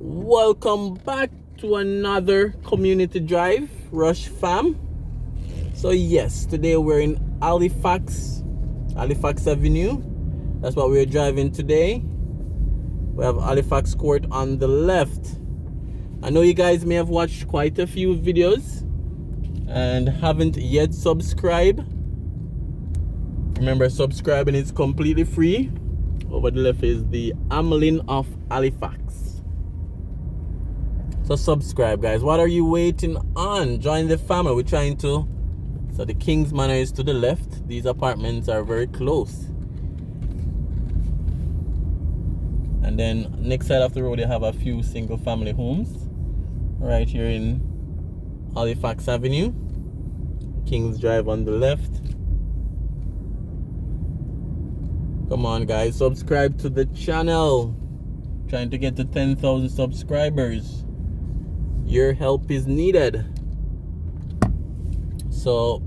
Welcome back to another community drive, Rush fam. So yes, today we're in Halifax Avenue. That's what we're driving today. We have Halifax Court on the left. I know you guys may have watched quite a few videos and haven't yet subscribed. Remember, subscribing is completely free. Over the left is the Amelin of Halifax. So subscribe, guys. What are you waiting on? Join the family. We're trying to. So the King's Manor is to the left. These apartments are very close. And then next side of the road, you have a few single family homes. Right here in Halifax Avenue. King's Drive on the left. Come on, guys. Subscribe to the channel. Trying to get to 10,000 subscribers. Your help is needed. So,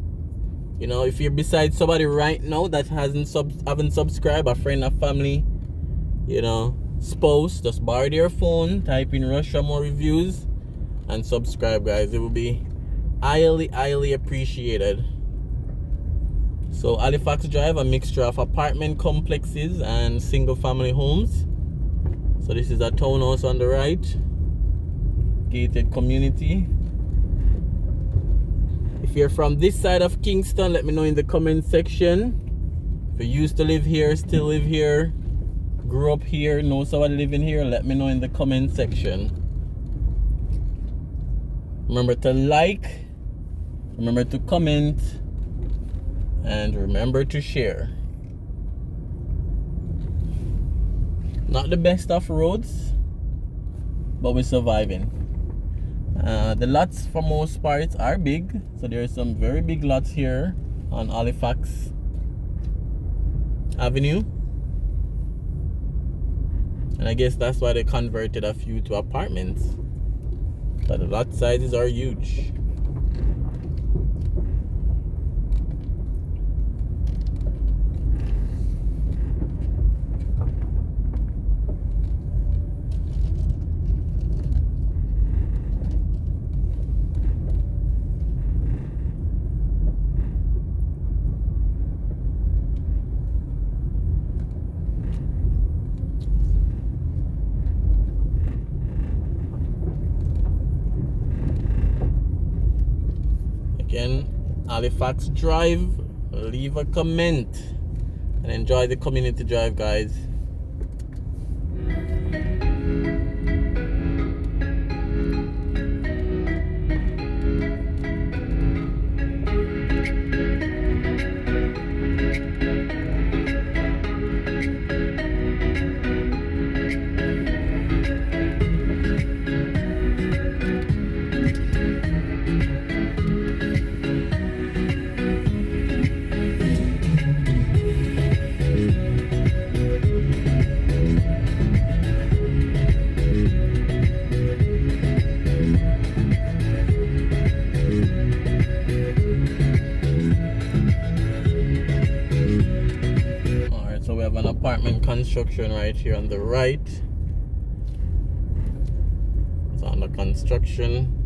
you know, if you're beside somebody right now that haven't subscribed, a friend, a family, you know, spouse, just borrow their phone, type in Raymore Reviews, and subscribe, guys. It will be highly appreciated. So Halifax Drive, a mixture of apartment complexes and single family homes. So this is a townhouse on the right, gated community. If you're from this side of Kingston, let me know in the comment section. If you used to live here, still live here, grew up here, know somebody living here, let me know in the comment section. Remember to like, remember to comment, and remember to share. Not the best of roads, but we're surviving. The lots for most parts are big, so there are some very big lots here on Halifax Avenue, and I guess that's why they converted a few to apartments, but the lot sizes are huge. Again, Halifax Drive. Leave a comment and enjoy the community drive, guys. So we have an apartment construction right here on the right. It's under construction.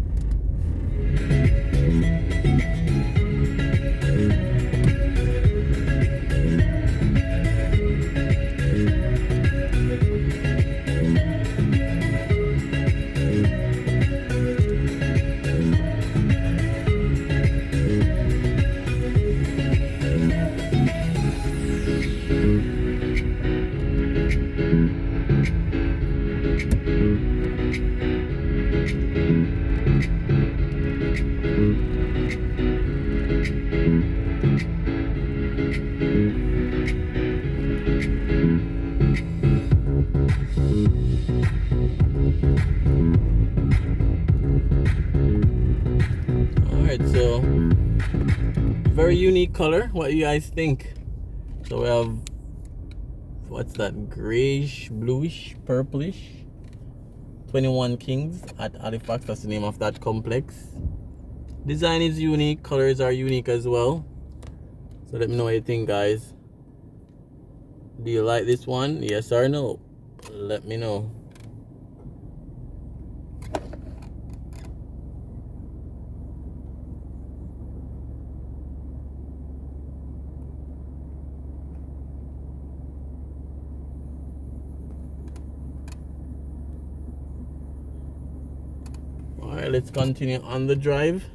Alright, so very unique color. What do you guys think? So we have, what's that, grayish, bluish, purplish. 21 Kings at Halifax, that's the name of that complex. Design is unique, colors are unique as well. So let me know what you think, guys. Do you like this one? Yes or no? Let me know. Alright, let's continue on the drive.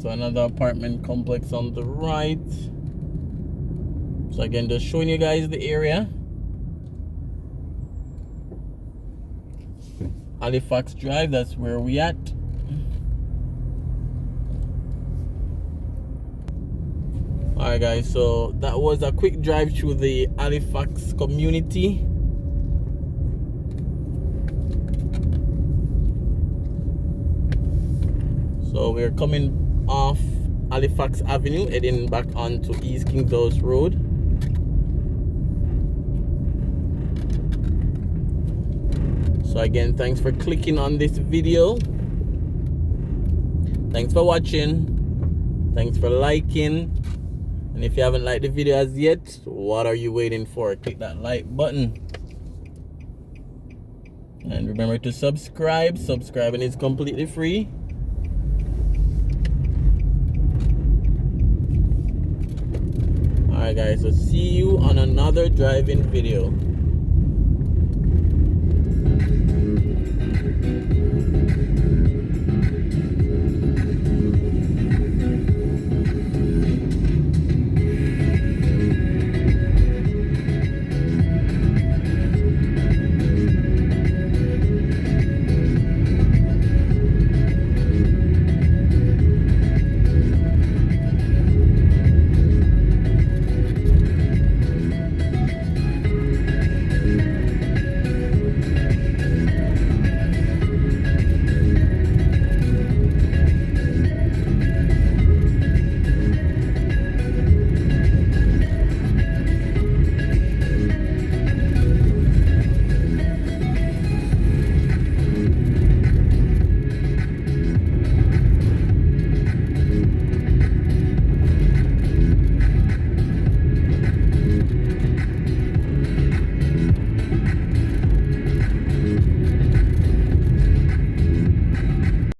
So another apartment complex on the right. So again, just showing you guys the area. Halifax Drive, that's where we at. Alright guys, so that was a quick drive through the Halifax community. So we're coming off Halifax Avenue, heading back onto East Kingston Road. So again, thanks for clicking on this video. Thanks for watching. Thanks for liking. And if you haven't liked the video as yet, what are you waiting for? Click that like button. And remember to subscribe. Subscribing is completely free. Alright guys, so see you on another driving video.